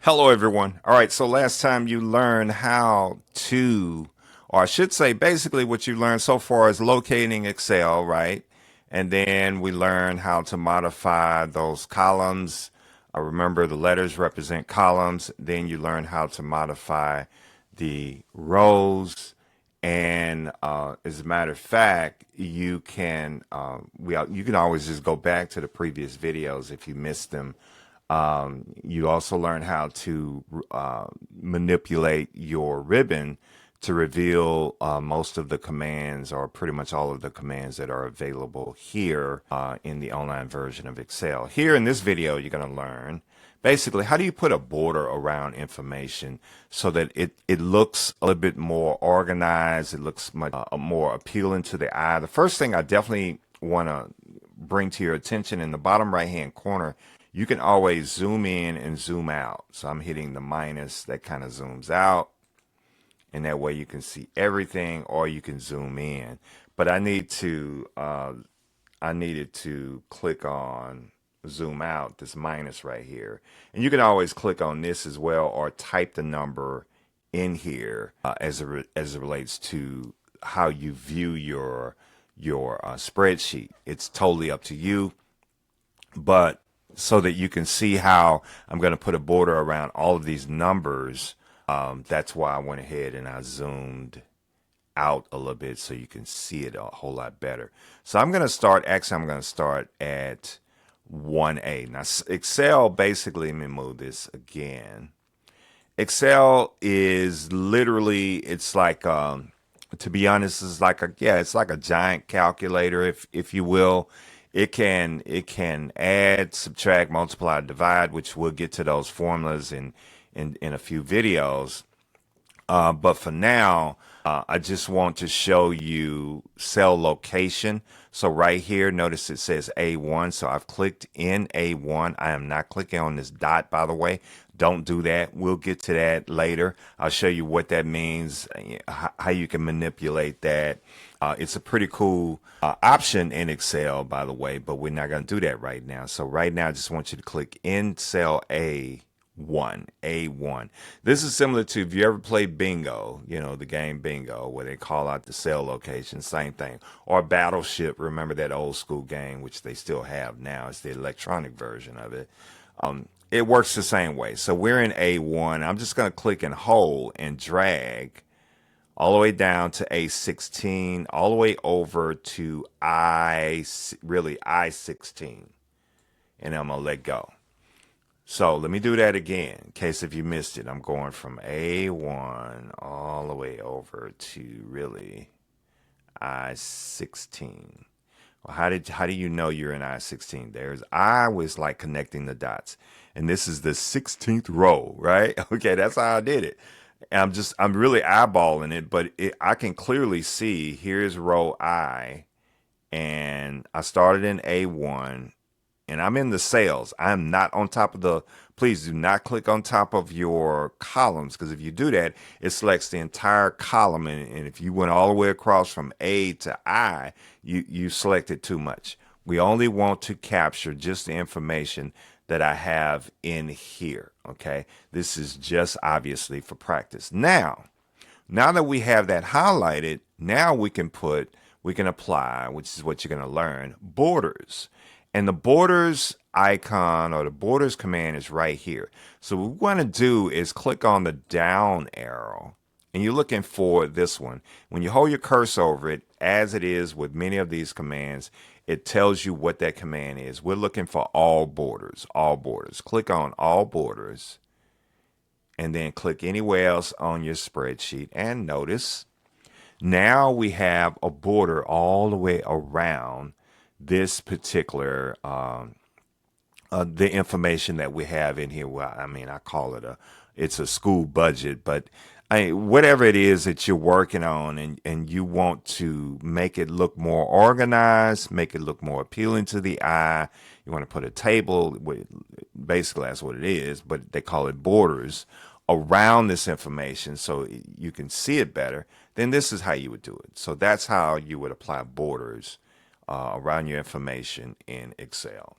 Hello, everyone. All right, so last time you learned how to, or I should say, basically what you learned so far is locating Excel, right? And then we learned how to modify those columns. I remember the letters represent columns. Then you learn how to modify the rows. And as a matter of fact, you can always just go back to the previous videos if you missed them. You also learn how to manipulate your ribbon to reveal most of the commands or pretty much all of the commands that are available here in the online version of Excel. Here in this video, you're going to learn basically how do you put a border around information so that it looks a little bit more organized, it looks much more appealing to the eye. The first thing I definitely want to bring to your attention in the bottom right hand corner, you can always zoom in and zoom out. So I'm hitting the minus, that kind of zooms out. And that way you can see everything, or you can zoom in. But I needed to click on zoom out, this minus right here. And you can always click on this as well, or type the number in here as it relates to how you view your spreadsheet. It's totally up to you, but so that you can see how I'm going to put a border around all of these numbers. That's why I went ahead and I zoomed out a little bit so you can see it a whole lot better. So I'm going to start at 1A. Now, Excel basically, let me move this again. Excel is literally, it's like, to be honest, it's like a giant calculator, if you will. It can add, subtract, multiply, divide, which we'll get to those formulas in a few videos. But for now, I just want to show you cell location. So right here, notice it says A1. So I've clicked in A1. I am not clicking on this dot, by the way. Don't do that. We'll get to that later. I'll show you what that means, how you can manipulate that. It's a pretty cool option in Excel, by the way, but we're not going to do that right now. So right now, I just want you to click in cell A1. This is similar to if you ever played bingo, the game bingo, where they call out the cell location, same thing. Or Battleship, remember that old school game, which they still have now. It's the electronic version of it. It works the same way. So we're in A1. I'm just going to click and hold and drag all the way down to A16, all the way over to I16. And I'm going to let go. So let me do that again, in case if you missed it. I'm going from A1 all the way over to really I16. Well, how do you know you're in I16? I was like connecting the dots. And this is the 16th row, right? Okay, that's how I did it. And I'm really eyeballing it, but I can clearly see here's row I, and I started in A1, and I'm in the cells. I'm not on top of please do not click on top of your columns, because if you do that, it selects the entire column. And if you went all the way across from A to I, you selected too much. We only want to capture just the information that I have in here. Okay. This is just obviously for practice. Now that we have that highlighted, now we can apply, which is what you're going to learn, borders. And the borders icon or the borders command is right here. So what we want to do is click on the down arrow, and you're looking for this one. When you hold your cursor over it, as it is with many of these commands, it tells you what that command is. We're looking for all borders. Click on all borders, and then click anywhere else on your spreadsheet. And notice now we have a border all the way around this particular the information that we have in here. Well, I mean, I call it it's a school budget, but whatever it is that you're working on, and you want to make it look more organized, make it look more appealing to the eye. You want to put a table, basically that's what it is, but they call it borders around this information so you can see it better. Then this is how you would do it. So that's how you would apply borders around your information in Excel.